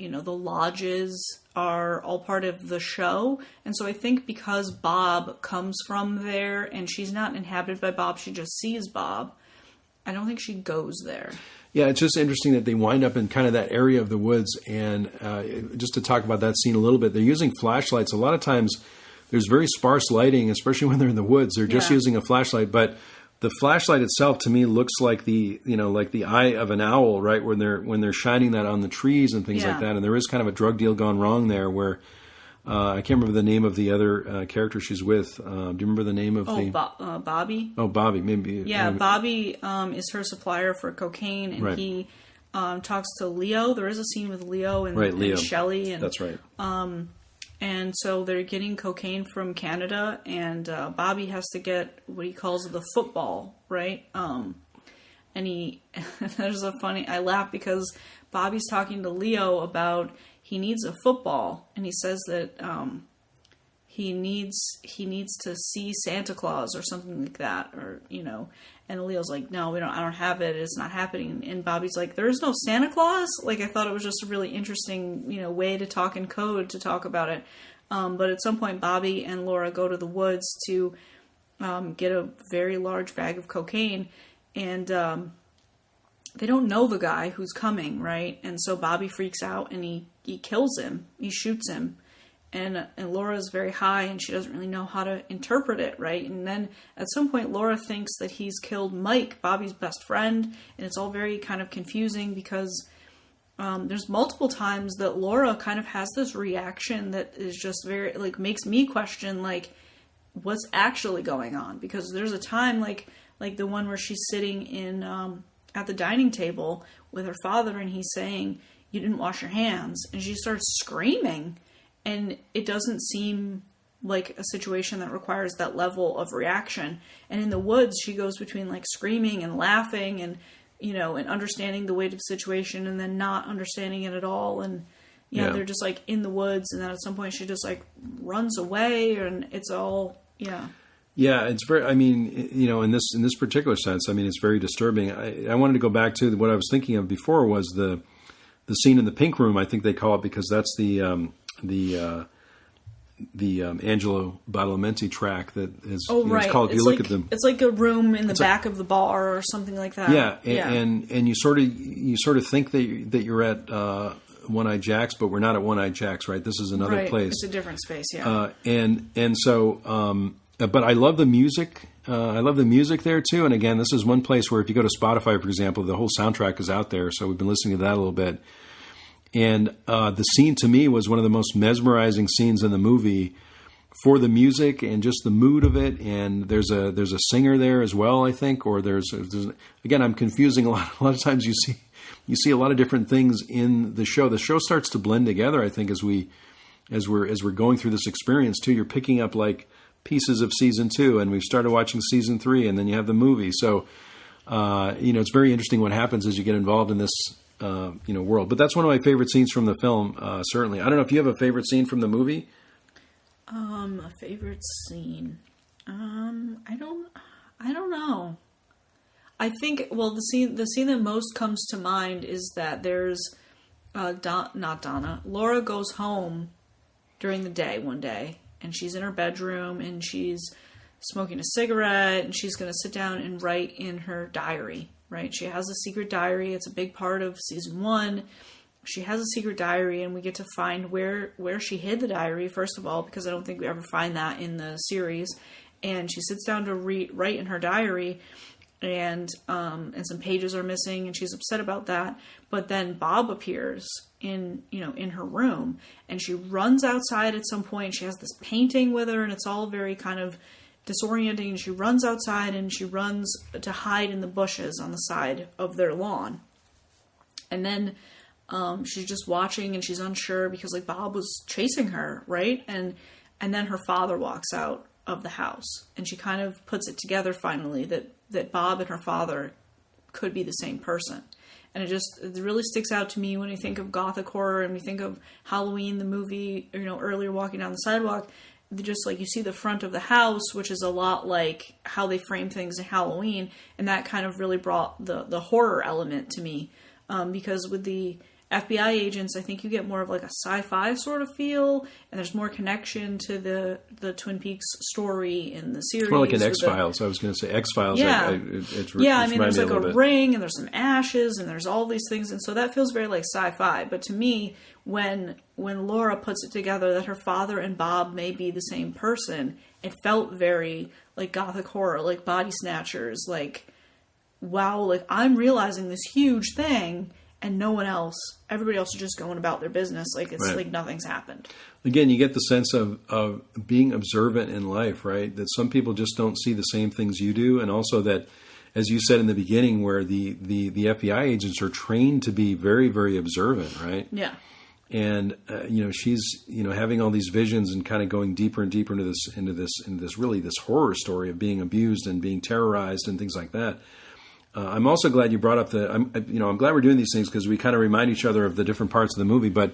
lodges are all part of the show. And so I think because Bob comes from there and she's not inhabited by Bob, she just sees Bob, I don't think she goes there. Yeah, it's just interesting that they wind up in kind of that area of the woods. And just to talk about that scene a little bit, they're using flashlights. A lot of times there's very sparse lighting, especially when they're in the woods. They're just using a flashlight, but the flashlight itself to me looks like the eye of an owl, right? When they're shining that on the trees and things like that. And there is kind of a drug deal gone wrong there where I can't remember the name of the other character she's with. Do you remember the name of Bobby? Oh, Bobby, maybe. Yeah, Bobby is her supplier for cocaine, and he talks to Leo. There is a scene with Leo and Shelley. And, that's right. And so they're getting cocaine from Canada, and Bobby has to get what he calls the football, right? And there's I laugh because Bobby's talking to Leo about he needs a football, and he says that he needs to see Santa Claus or something like that, or and Leo's like, no, I don't have it, it's not happening. And Bobby's like, there is no Santa Claus? Like, I thought it was just a really interesting way to talk in code to talk about it. But at some point Bobby and Laura go to the woods to get a very large bag of cocaine, and they don't know the guy who's coming, right? And so Bobby freaks out and he kills him. He shoots him. And Laura's very high and she doesn't really know how to interpret it, right? And then at some point Laura thinks that he's killed Mike, Bobby's best friend, and it's all very kind of confusing because there's multiple times that Laura kind of has this reaction that is just very, makes me question, what's actually going on? Because there's a time, like the one where she's sitting in at the dining table with her father and he's saying, you didn't wash your hands. And she starts screaming. And it doesn't seem like a situation that requires that level of reaction. And in the woods, she goes between screaming and laughing and, and understanding the weight of the situation and then not understanding it at all. And they're just in the woods. And then at some point she just runs away, and it's all, Yeah, it's very, in this particular sense, it's very disturbing. I wanted to go back to what I was thinking of before was the scene in the Pink Room, I think they call it, because that's the Angelo Badalamenti track that is it's called. If you look at them, it's like a room in the back of the bar or something like that. Yeah, and you sort of think that you're at One Eye Jack's, but we're not at One Eye Jack's, right? This is another place. It's a different space, yeah. And so, but I love the music. I love the music there too. And again, this is one place where if you go to Spotify, for example, the whole soundtrack is out there. So we've been listening to that a little bit. And the scene to me was one of the most mesmerizing scenes in the movie for the music and just the mood of it. And there's a singer there as well, I think. Or there's again, I'm confusing a lot. A lot of times you see a lot of different things in the show. The show starts to blend together, I think, as we're going through this experience too. You're picking up pieces of season 2, and we've started watching season 3, and then you have the movie. So it's very interesting what happens as you get involved in this. World. But that's one of my favorite scenes from the film, certainly. I don't know if you have a favorite scene from the movie? A favorite scene? I don't know. I think, the scene that most comes to mind is that there's, not Donna, Laura goes home during the day one day, and she's in her bedroom, and she's smoking a cigarette, and she's going to sit down and write in her diary. Right, she has a secret diary. It's a big part of season 1, she has a secret diary, and we get to find where she hid the diary, first of all, because I don't think we ever find that in the series. And she sits down to write in her diary, and some pages are missing, and she's upset about that. But then Bob appears in her room, and she runs outside at some point. She has this painting with her, and it's all very kind of disorienting. And she runs outside, and she runs to hide in the bushes on the side of their lawn. And then she's just watching, and she's unsure because like Bob was chasing her, right? And then her father walks out of the house, and she kind of puts it together finally that Bob and her father could be the same person. And it really sticks out to me when I think of Gothic horror, and we think of Halloween, the movie, earlier Walking Down the Sidewalk. Just like you see the front of the house, which is a lot like how they frame things in Halloween, and that kind of really brought the horror element to me. Because with the FBI agents, I think you get more of like a sci-fi sort of feel, and there's more connection to the Twin Peaks story in the series. More like an X-Files. I was going to say X-Files. Yeah, I mean, there's like a ring, and there's some ashes, and there's all these things, and so that feels very like sci-fi. But to me, when Laura puts it together that her father and Bob may be the same person, it felt very like Gothic horror, like Body Snatchers, like, wow, like I'm realizing this huge thing, and no one else, everybody else is just going about their business. Like it's like nothing's happened. Again, you get the sense of being observant in life, right? That some people just don't see the same things you do. And also that, as you said in the beginning, where the FBI agents are trained to be very, very observant, right? Yeah. And, she's, having all these visions and kind of going deeper and deeper into this horror story of being abused and being terrorized and things like that. I'm also glad you brought up I'm glad we're doing these things because we kind of remind each other of the different parts of the movie. But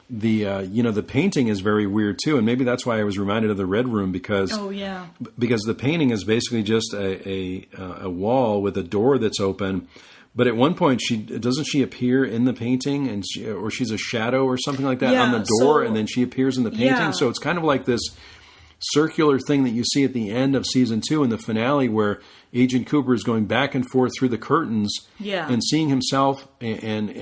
the painting is very weird too, and maybe that's why I was reminded of the Red Room because the painting is basically just a wall with a door that's open. But at one point, doesn't she appear in the painting, and she's a shadow or something like that on the door, and then she appears in the painting. Yeah. So it's kind of like this circular thing that you see at the end of season 2 in the finale where Agent Cooper is going back and forth through the curtains and seeing himself and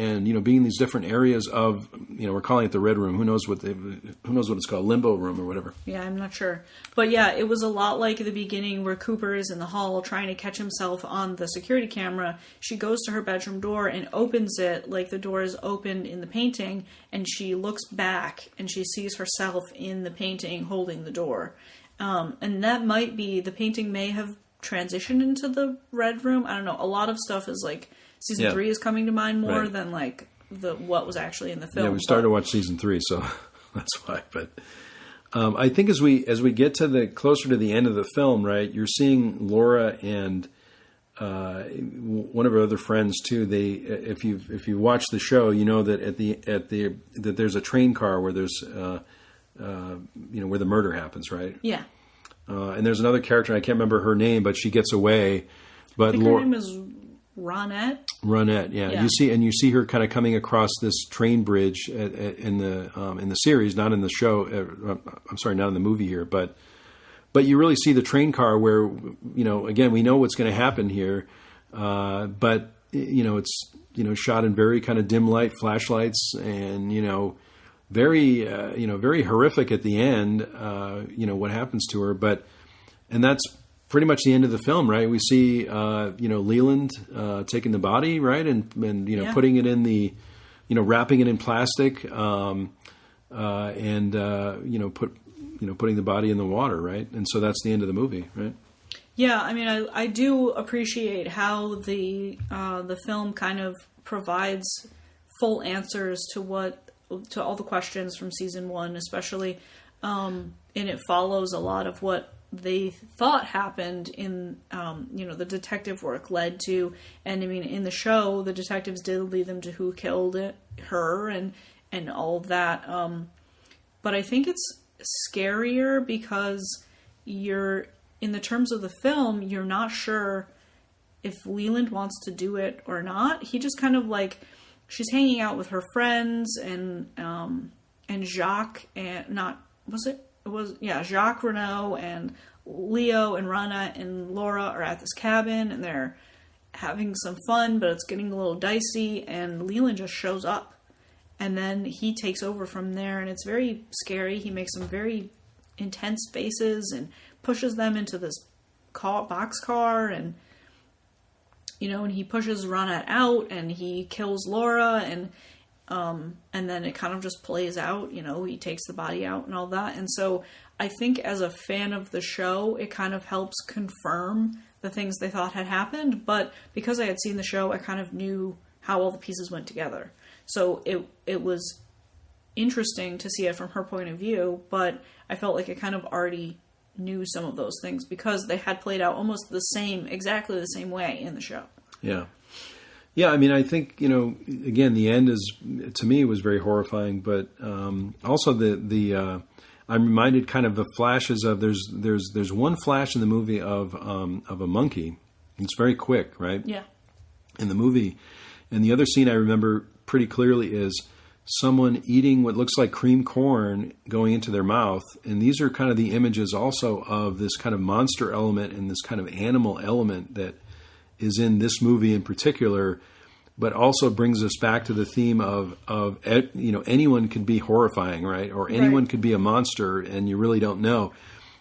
being in these different areas of, we're calling it the Red Room. Who knows what it's called? Limbo Room or whatever. Yeah, I'm not sure. But yeah, it was a lot like at the beginning where Cooper is in the hall trying to catch himself on the security camera. She goes to her bedroom door and opens it like the door is opened in the painting, and she looks back and she sees herself in the painting holding the door. And that might be, the painting may have transitioned into the Red Room. I don't know. A lot of stuff is like season 3 is coming to mind more than like what was actually in the film. Yeah, we started to watch season 3, so that's why. But I think as we get to closer to the end of the film, right, you're seeing Laura and one of her other friends too. They, if you watch the show, you know that that there's a train car where there's where the murder happens, right? Yeah. And there's another character, I can't remember her name, but she gets away. But I think her name is Ronette. Ronette, yeah. You see her kind of coming across this train bridge in the series, not in the show. I'm sorry, not in the movie here, but you really see the train car where again we know what's going to happen here, but it's shot in very kind of dim light, flashlights, and very very horrific at the end. What happens to her, and that's pretty much the end of the film, right? We see Leland taking the body, right, and putting it in the wrapping it in plastic, and putting the body in the water, right? And so that's the end of the movie, right? Yeah, I mean, I do appreciate how the film kind of provides full answers to all the questions from season 1, especially, and it follows a lot of what they thought happened in, the detective work led to, and I mean, in the show, the detectives did lead them to who killed her and all of that, but I think it's scarier because in the terms of the film, you're not sure if Leland wants to do it or not. He just kind of like, she's hanging out with her friends and Jacques and Jacques Renault and Leo and Rana and Laura are at this cabin and they're having some fun, but it's getting a little dicey, and Leland just shows up and then he takes over from there, and it's very scary. He makes some very intense faces and pushes them into this boxcar, and and he pushes Ronette out, and he kills Laura, and then it kind of just plays out. He takes the body out and all that. And so I think as a fan of the show, it kind of helps confirm the things they thought had happened. But because I had seen the show, I kind of knew how all the pieces went together. So it was interesting to see it from her point of view, but I felt like I kind of already knew some of those things because they had played out almost exactly the same way in the show. Yeah. Yeah, I mean, I think, again, the end to me, was very horrifying, but also I'm reminded kind of the flashes of, there's one flash in the movie of a monkey. It's very quick, right? Yeah. In the movie. And the other scene I remember pretty clearly is someone eating what looks like cream corn going into their mouth. And these are kind of the images also of this kind of monster element and this kind of animal element that is in this movie in particular, but also brings us back to the theme of anyone could be horrifying, right? Or anyone could be a monster, and you really don't know,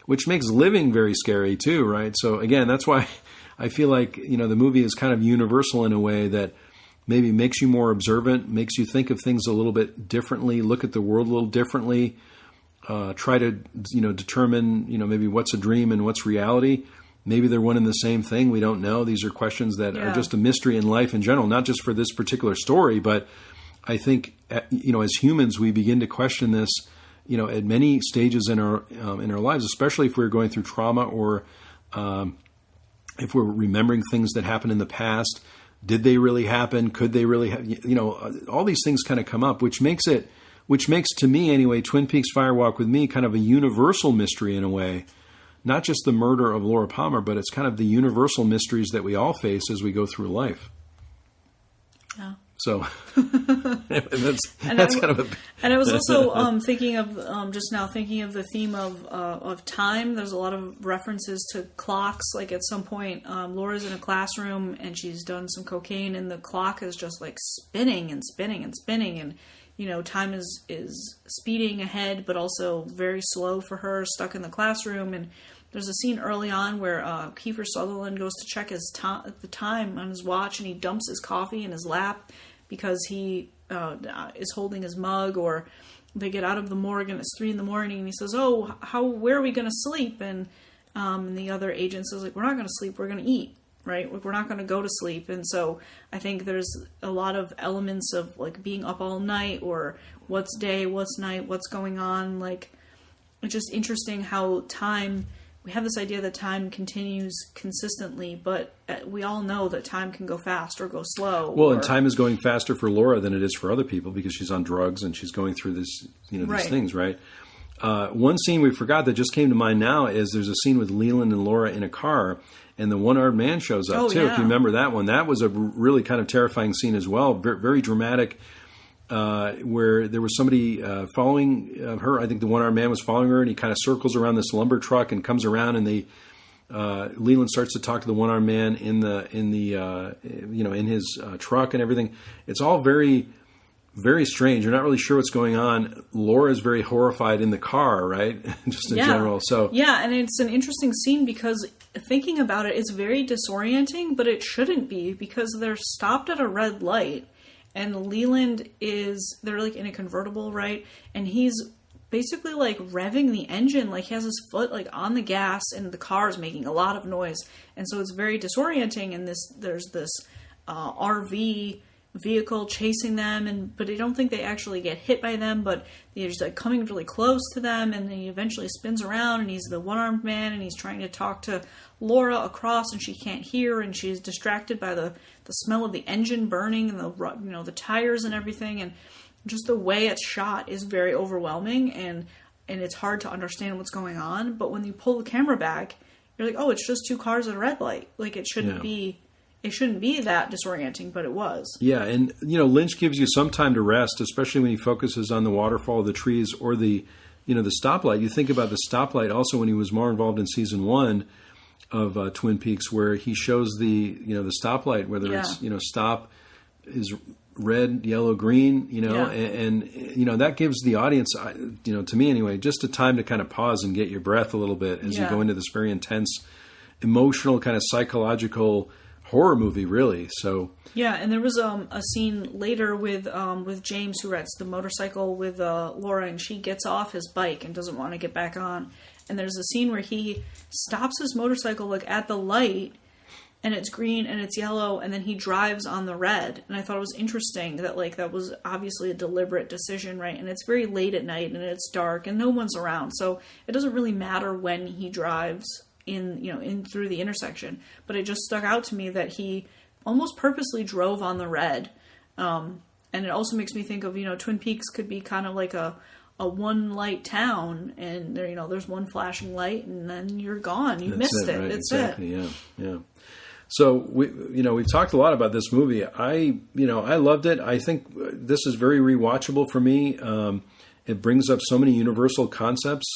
which makes living very scary too, right? So again, that's why I feel like the movie is kind of universal in a way that maybe makes you more observant, makes you think of things a little bit differently, look at the world a little differently, try to determine maybe what's a dream and what's reality. Maybe they're one and the same thing. We don't know. These are questions that are just a mystery in life in general, not just for this particular story, but I think, as humans, we begin to question this, at many stages in our lives, especially if we're going through trauma or if we're remembering things that happened in the past. Did they really happen? Could they really have, all these things kind of come up, which makes to me anyway, Twin Peaks Firewalk with me kind of a universal mystery in a way. Not just the murder of Laura Palmer, but it's kind of the universal mysteries that we all face as we go through life. Yeah. So that's kind of a... And I was also thinking of the theme of time. There's a lot of references to clocks. Like at some point, Laura's in a classroom and she's done some cocaine, and the clock is just like spinning and spinning and spinning, and time is speeding ahead, but also very slow for her, stuck in the classroom. And there's a scene early on where Kiefer Sutherland goes to check the time on his watch, and he dumps his coffee in his lap because he is holding his mug. Or they get out of the morgue and it's 3 a.m, and he says, "Oh, where are we going to sleep?" And the other agent says, "We're not going to sleep. We're going to eat." Right? We're not going to go to sleep. And so I think there's a lot of elements of like being up all night, or what's day, what's night, what's going on. Like, it's just interesting how we have this idea that time continues consistently, but we all know that time can go fast or go slow. Well, and time is going faster for Laura than it is for other people because she's on drugs and she's going through this, these things, right? One scene we forgot that just came to mind now is there's a scene with Leland and Laura in a car, and the one-armed man shows up too. Yeah. If you remember that one, that was a really kind of terrifying scene as well. Very, very dramatic, where there was somebody following her. I think the one-armed man was following her, and he kind of circles around this lumber truck and comes around, and Leland starts to talk to the one-armed man in his truck and everything. It's all very, very strange. You're not really sure what's going on. Laura's very horrified in the car, right? Just in general. So yeah, and it's an interesting scene because thinking about it, it's very disorienting, but it shouldn't be because they're stopped at a red light, and Leland they're like in a convertible, right? And he's basically like revving the engine, like he has his foot like on the gas, and the car is making a lot of noise, and so it's very disorienting. And there's this RV vehicle chasing them, but I don't think they actually get hit by them, but they're just like coming really close to them, and then he eventually spins around, and he's the one-armed man, and he's trying to talk to Laura across, and she can't hear, and she's distracted by the smell of the engine burning and the tires and everything, and just the way it's shot is very overwhelming, and it's hard to understand what's going on. But when you pull the camera back, you're like, oh, it's just 2 cars at a red light. Like it shouldn't be that disorienting, but it was. Yeah, and Lynch gives you some time to rest, especially when he focuses on the waterfall, the trees, or the stoplight. You think about the stoplight also when he was more involved in season 1 of Twin Peaks, where he shows the stoplight, whether it's stop is red, yellow, green, and that gives the audience, to me anyway, just a time to kind of pause and get your breath a little bit as you go into this very intense, emotional, kind of psychological horror movie, really. So yeah, and there was a scene later with James, who rides the motorcycle with Laura, and she gets off his bike and doesn't want to get back on. And there's a scene where he stops his motorcycle at the light, and it's green and it's yellow, and then he drives on the red. And I thought it was interesting that that was obviously a deliberate decision, right? And it's very late at night and it's dark and no one's around, so it doesn't really matter when he drives in through the intersection. But it just stuck out to me that he almost purposely drove on the red. And it also makes me think of, Twin Peaks could be kind of like a one light town, and there's one flashing light and then you're gone. You missed it. Right? It's exactly. It. Yeah. So we've talked a lot about this movie. I loved it. I think this is very rewatchable for me. It brings up so many universal concepts,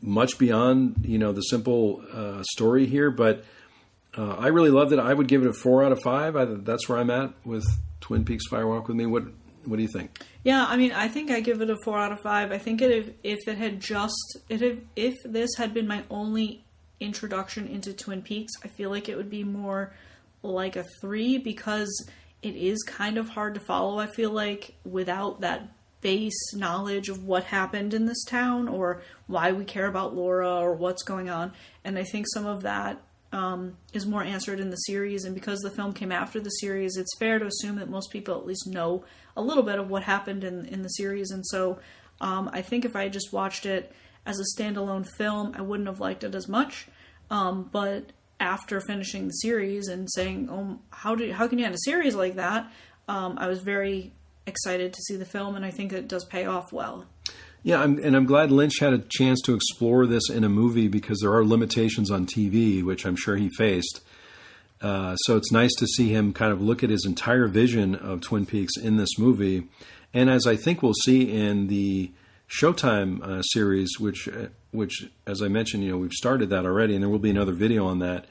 much beyond the simple story here. But I really loved it. I would give it a 4 out of 5. That's where I'm at with Twin Peaks Firewalk with Me. What do you think? Yeah, I mean, I think I give it a 4 out of 5. I think if this had been my only introduction into Twin Peaks, I feel like it would be more like a 3, because it is kind of hard to follow. I feel like without that base knowledge of what happened in this town, or why we care about Laura, or what's going on. And I think some of that is more answered in the series, and because the film came after the series, it's fair to assume that most people at least know a little bit of what happened in the series. And so I think if I had just watched it as a standalone film, I wouldn't have liked it as much. But after finishing the series and saying, "Oh, how can you end a series like that?" I was very excited to see the film, and I think it does pay off well. Yeah, I'm glad Lynch had a chance to explore this in a movie, because there are limitations on TV, which I'm sure he faced. So it's nice to see him kind of look at his entire vision of Twin Peaks in this movie. And as I think we'll see in the Showtime series, which, as I mentioned, we've started that already, and there will be another video on that.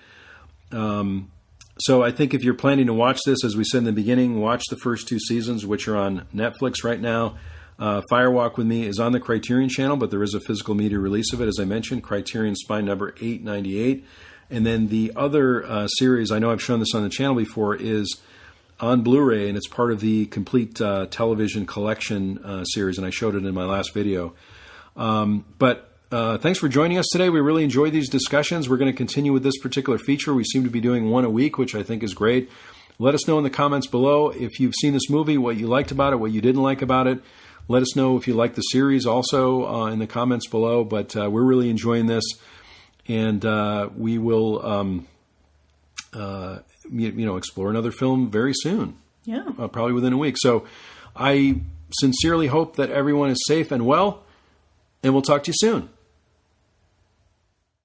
So I think if you're planning to watch this, as we said in the beginning, watch the first 2 seasons, which are on Netflix right now. Firewalk with Me is on the Criterion channel, but there is a physical media release of it, as I mentioned, Criterion Spine number 898. And then the other series, I know I've shown this on the channel before, is on Blu-ray, and it's part of the complete television collection series, and I showed it in my last video. But thanks for joining us today. We really enjoyed these discussions. We're going to continue with this particular feature. We seem to be doing one a week, which I think is great. Let us know in the comments below if you've seen this movie, what you liked about it, what you didn't like about it. Let us know if you like the series also in the comments below. But we're really enjoying this, and we will explore another film very soon. Yeah. Probably within a week. So I sincerely hope that everyone is safe and well, and we'll talk to you soon.